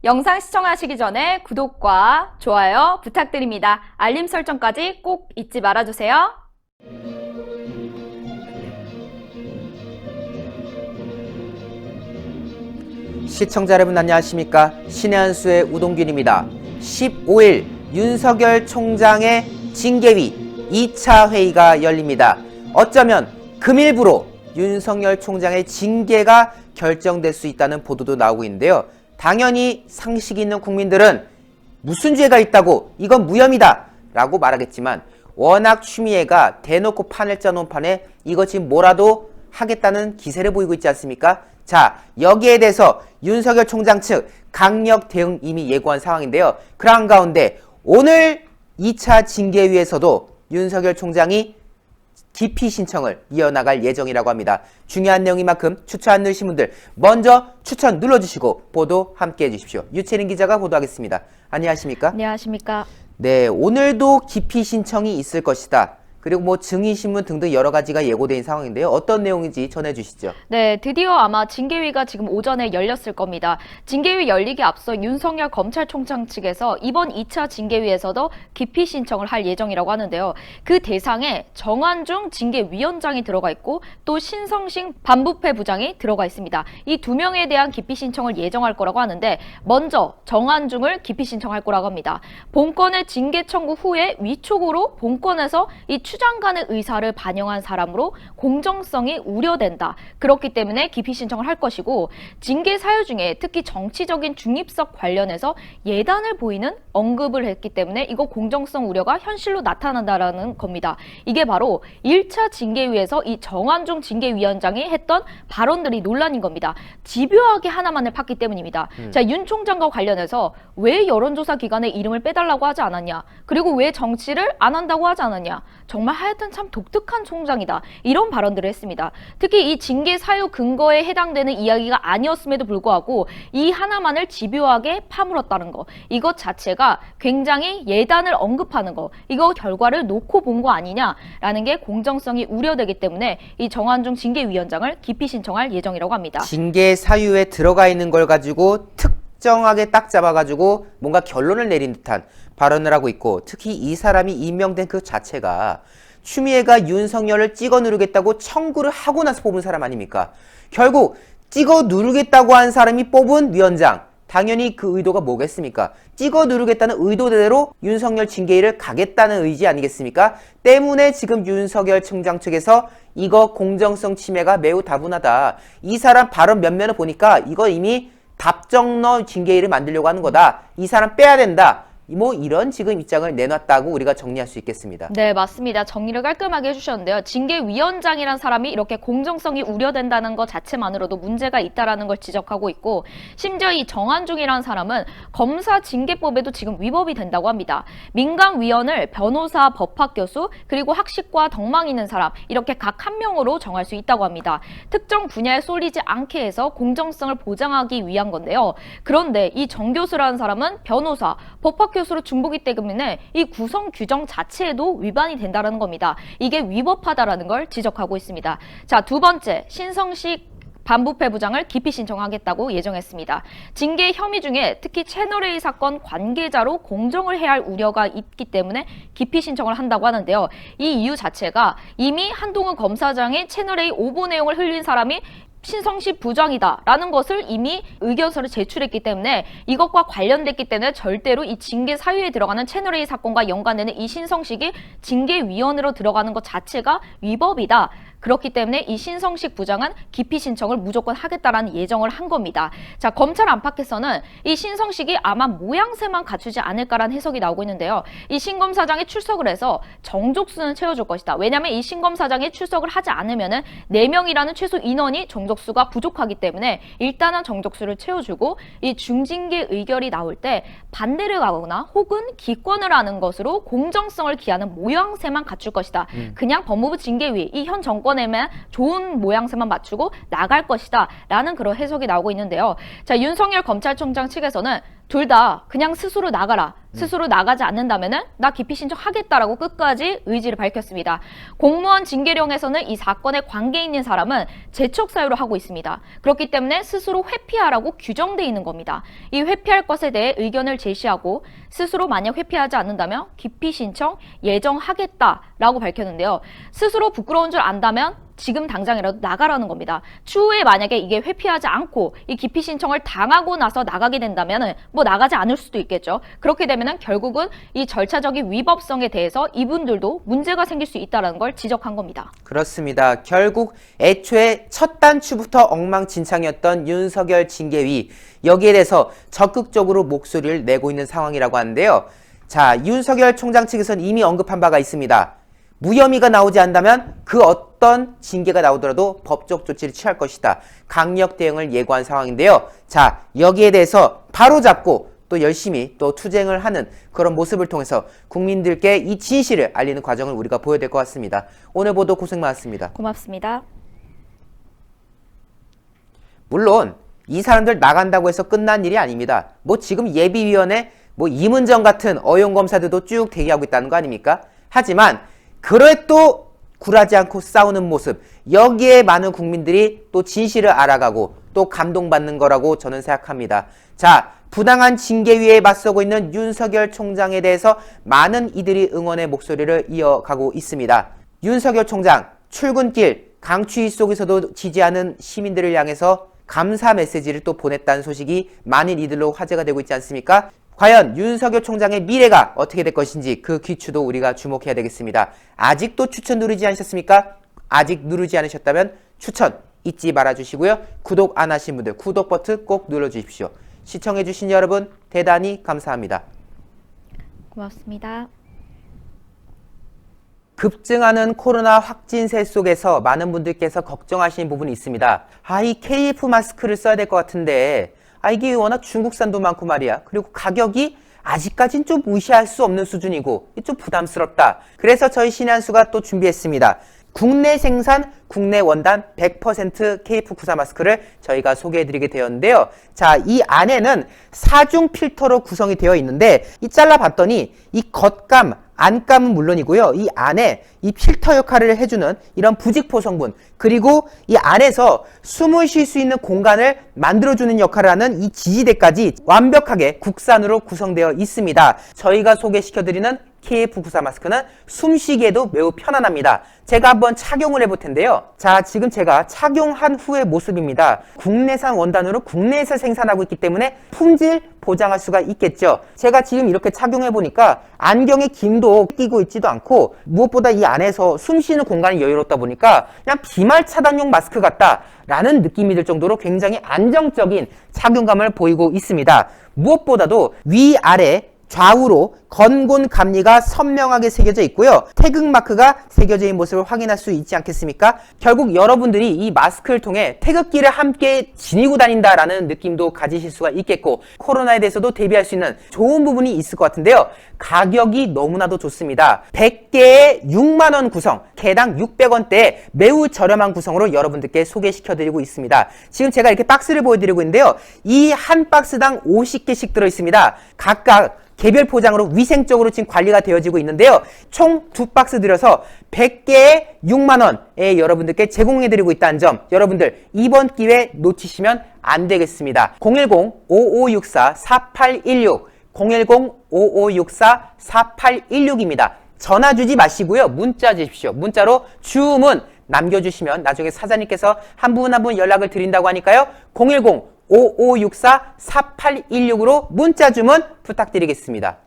영상 시청하시기 전에 구독과 좋아요 부탁드립니다. 알림 설정까지 꼭 잊지 말아주세요. 시청자 여러분 안녕하십니까? 신의 한 수의 우동균입니다. 15일 윤석열 총장의 징계위 2차 회의가 열립니다. 어쩌면 금일부로 윤석열 총장의 징계가 결정될 수 있다는 보도도 나오고 있는데요. 당연히 상식 있는 국민들은 무슨 죄가 있다고 이건 무혐의다 라고 말하겠지만 워낙 추미애가 대놓고 판을 짜놓은 판에 이거 지금 뭐라도 하겠다는 기세를 보이고 있지 않습니까? 자, 여기에 대해서 윤석열 총장 측 강력 대응 이미 예고한 상황인데요. 그런 가운데 오늘 2차 징계위에서도 윤석열 총장이 기피 신청을 이어나갈 예정이라고 합니다. 중요한 내용인 만큼 추천 안 누르신 분들 먼저 추천 눌러주시고 보도 함께 해주십시오. 유채린 기자가 보도하겠습니다. 안녕하십니까? 안녕하십니까? 네, 오늘도 기피 신청이 있을 것이다. 그리고 뭐 증인신문 등등 여러 가지가 예고된 상황인데요. 어떤 내용인지 전해주시죠. 네, 드디어 아마 징계위가 지금 오전에 열렸을 겁니다. 징계위 열리기 앞서 윤석열 검찰총장 측에서 이번 2차 징계위에서도 기피 신청을 할 예정이라고 하는데요. 그 대상에 정한중 징계위원장이 들어가 있고 또 신성식 반부패 부장이 들어가 있습니다. 이 두 명에 대한 기피 신청을 예정할 거라고 하는데 먼저 정한중을 기피 신청할 거라고 합니다. 본건의 징계 청구 후에 위촉으로 본건에서 이 추장관의 의사를 반영한 사람으로 공정성이 우려된다. 그렇기 때문에 기피 신청을 할 것이고 징계 사유 중에 특히 정치적인 중립성 관련해서 예단을 보이는 언급을 했기 때문에 이거 공정성 우려가 현실로 나타난다라는 겁니다. 이게 바로 1차 징계위에서 이 정한중 징계위원장이 했던 발언들이 논란인 겁니다. 집요하게 하나만을 팠기 때문입니다. 자, 윤 총장과 관련해서 왜 여론조사 기관의 이름을 빼달라고 하지 않았냐? 그리고 왜 정치를 안 한다고 하지 않았냐? 정말 하여튼 참 독특한 총장이다. 이런 발언들을 했습니다. 특히 이 징계 사유 근거에 해당되는 이야기가 아니었음에도 불구하고 이 하나만을 집요하게 파물었다는 거. 이것 자체가 굉장히 예단을 언급하는 거. 이거 결과를 놓고 본 거 아니냐라는 게 공정성이 우려되기 때문에 이 정한중 징계위원장을 기피 신청할 예정이라고 합니다. 징계 사유에 들어가 있는 걸 가지고 특정하게 딱 잡아가지고 뭔가 결론을 내린 듯한 발언을 하고 있고 특히 이 사람이 임명된 그 자체가 추미애가 윤석열을 찍어 누르겠다고 청구를 하고 나서 뽑은 사람 아닙니까? 결국 찍어 누르겠다고 한 사람이 뽑은 위원장. 당연히 그 의도가 뭐겠습니까? 찍어 누르겠다는 의도대로 윤석열 징계위를 가겠다는 의지 아니겠습니까? 때문에 지금 윤석열 총장 측에서 이거 공정성 침해가 매우 다분하다. 이 사람 발언 면면을 보니까 이거 이미 답정너 징계위를 만들려고 하는 거다. 이 사람 빼야 된다. 뭐 이런 지금 입장을 내놨다고 우리가 정리할 수 있겠습니다. 네, 맞습니다. 정리를 깔끔하게 해주셨는데요. 징계위원장이란 사람이 이렇게 공정성이 우려된다는 것 자체만으로도 문제가 있다라는 걸 지적하고 있고 심지어 이 정한중이라는 사람은 검사 징계법에도 지금 위법이 된다고 합니다. 민간위원을 변호사, 법학교수, 그리고 학식과 덕망 있는 사람 이렇게 각 한 명으로 정할 수 있다고 합니다. 특정 분야에 쏠리지 않게 해서 공정성을 보장하기 위한 건데요. 그런데 이 정 교수라는 사람은 변호사, 법학 교수로 중복이 때문에 이 구성 규정 자체에도 위반이 된다는 겁니다. 이게 위법하다라는 걸 지적하고 있습니다. 자, 두 번째, 신성식 반부패 부장을 기피 신청하겠다고 예정했습니다. 징계 혐의 중에 특히 채널A 사건 관계자로 공정을 해야 할 우려가 있기 때문에 기피 신청을 한다고 하는데요. 이 이유 자체가 이미 한동훈 검사장의 채널A 오보 내용을 흘린 사람이 신성식 부장이다라는 것을 이미 의견서를 제출했기 때문에 이것과 관련됐기 때문에 절대로 이 징계 사유에 들어가는 채널A 사건과 연관되는 이 신성식이 징계위원으로 들어가는 것 자체가 위법이다. 그렇기 때문에 이 신성식 부장은 기피 신청을 무조건 하겠다라는 예정을 한 겁니다. 자, 검찰 안팎에서는 이 신성식이 아마 모양새만 갖추지 않을까라는 해석이 나오고 있는데요. 이 신검사장이 출석을 해서 정족수는 채워줄 것이다. 왜냐하면 이 신검사장이 출석을 하지 않으면은 4명이라는 최소 인원이 정족수가 부족하기 때문에 일단은 정족수를 채워주고 이 중징계 의결이 나올 때 반대를 가거나 혹은 기권을 하는 것으로 공정성을 기하는 모양새만 갖출 것이다. 그냥 법무부 징계위 이 현 정권 내면 좋은 모양새만 맞추고 나갈 것이다 라는 그런 해석이 나오고 있는데요. 자, 윤석열 검찰총장 측에서는 둘 다 그냥 스스로 나가라. 스스로 나가지 않는다면은 나 기피 신청하겠다라고 끝까지 의지를 밝혔습니다. 공무원 징계령에서는 이 사건에 관계 있는 사람은 재척 사유로 하고 있습니다. 그렇기 때문에 스스로 회피하라고 규정돼 있는 겁니다. 이 회피할 것에 대해 의견을 제시하고 스스로 만약 회피하지 않는다면 기피 신청 예정하겠다라고 밝혔는데요. 스스로 부끄러운 줄 안다면 지금 당장이라도 나가라는 겁니다. 추후에 만약에 이게 회피하지 않고 이 기피 신청을 당하고 나서 나가게 된다면은 뭐 나가지 않을 수도 있겠죠. 그렇게 되면은 결국은 이 절차적인 위법성에 대해서 이분들도 문제가 생길 수 있다는 걸 지적한 겁니다. 그렇습니다. 결국 애초에 첫 단추부터 엉망진창이었던 윤석열 징계위, 여기에 대해서 적극적으로 목소리를 내고 있는 상황이라고 하는데요. 자, 윤석열 총장 측에서는 이미 언급한 바가 있습니다. 무혐의가 나오지 않는다면 그 어떤 징계가 나오더라도 법적 조치를 취할 것이다. 강력 대응을 예고한 상황인데요. 자, 여기에 대해서 바로잡고 또 열심히 또 투쟁을 하는 그런 모습을 통해서 국민들께 이 진실을 알리는 과정을 우리가 보여야 될 것 같습니다. 오늘 보도 고생 많았습니다. 고맙습니다. 물론 이 사람들 나간다고 해서 끝난 일이 아닙니다. 뭐 지금 예비위원회 뭐 임은정 같은 어용검사들도 쭉 대기하고 있다는 거 아닙니까? 하지만 그래도 굴하지 않고 싸우는 모습, 여기에 많은 국민들이 또 진실을 알아가고 또 감동받는 거라고 저는 생각합니다. 자, 부당한 징계위에 맞서고 있는 윤석열 총장에 대해서 많은 이들이 응원의 목소리를 이어가고 있습니다. 윤석열 총장 출근길 강추위 속에서도 지지하는 시민들을 향해서 감사 메시지를 또 보냈다는 소식이 많은 이들로 화제가 되고 있지 않습니까? 과연 윤석열 총장의 미래가 어떻게 될 것인지 그 귀추도 우리가 주목해야 되겠습니다. 아직도 추천 누르지 않으셨습니까? 아직 누르지 않으셨다면 추천 잊지 말아주시고요. 구독 안 하신 분들 구독 버튼 꼭 눌러주십시오. 시청해주신 여러분 대단히 감사합니다. 고맙습니다. 급증하는 코로나 확진세 속에서 많은 분들께서 걱정하시는 부분이 있습니다. 이 KF 마스크를 써야 될 것 같은데 이게 워낙 중국산도 많고 말이야. 그리고 가격이 아직까진 좀 무시할 수 없는 수준이고 좀 부담스럽다. 그래서 저희 신한수가 또 준비했습니다. 국내 생산, 국내 원단 100% KF94 마스크를 저희가 소개해드리게 되었는데요. 자, 이 안에는 4중 필터로 구성이 되어 있는데 이 잘라봤더니 이 겉감, 안감은 물론이고요. 이 안에 이 필터 역할을 해주는 이런 부직포 성분, 그리고 이 안에서 숨을 쉴 수 있는 공간을 만들어주는 역할을 하는 이 지지대까지 완벽하게 국산으로 구성되어 있습니다. 저희가 소개시켜드리는 KF94 마스크는 숨쉬기에도 매우 편안합니다. 제가 한번 착용을 해볼 텐데요. 자, 지금 제가 착용한 후의 모습입니다. 국내산 원단으로 국내에서 생산하고 있기 때문에 품질 보장할 수가 있겠죠. 제가 지금 이렇게 착용해 보니까 안경에 김도 끼고 있지도 않고 무엇보다 이 안에서 숨쉬는 공간이 여유롭다 보니까 그냥 비말 차단용 마스크 같다 라는 느낌이 들 정도로 굉장히 안정적인 착용감을 보이고 있습니다. 무엇보다도 위아래 좌우로 건곤 감리가 선명하게 새겨져 있고요. 태극 마크가 새겨져 있는 모습을 확인할 수 있지 않겠습니까? 결국 여러분들이 이 마스크를 통해 태극기를 함께 지니고 다닌다라는 느낌도 가지실 수가 있겠고 코로나에 대해서도 대비할 수 있는 좋은 부분이 있을 것 같은데요. 가격이 너무나도 좋습니다. 100개에 6만원 구성, 개당 600원대의 매우 저렴한 구성으로 여러분들께 소개시켜드리고 있습니다. 지금 제가 이렇게 박스를 보여드리고 있는데요. 이 한 박스당 50개씩 들어있습니다. 각각 개별 포장으로 위생적으로 지금 관리가 되어지고 있는데요. 총 2박스 들여서 100개에 6만원에 여러분들께 제공해드리고 있다는 점, 여러분들 이번 기회 놓치시면 안 되겠습니다. 010-5564-4816 010-5564-4816입니다. 전화 주지 마시고요. 문자 주십시오. 문자로 주문 남겨주시면 나중에 사장님께서 한 분 한 분 연락을 드린다고 하니까요. 010-5564-4816으로 문자 주문 부탁드리겠습니다.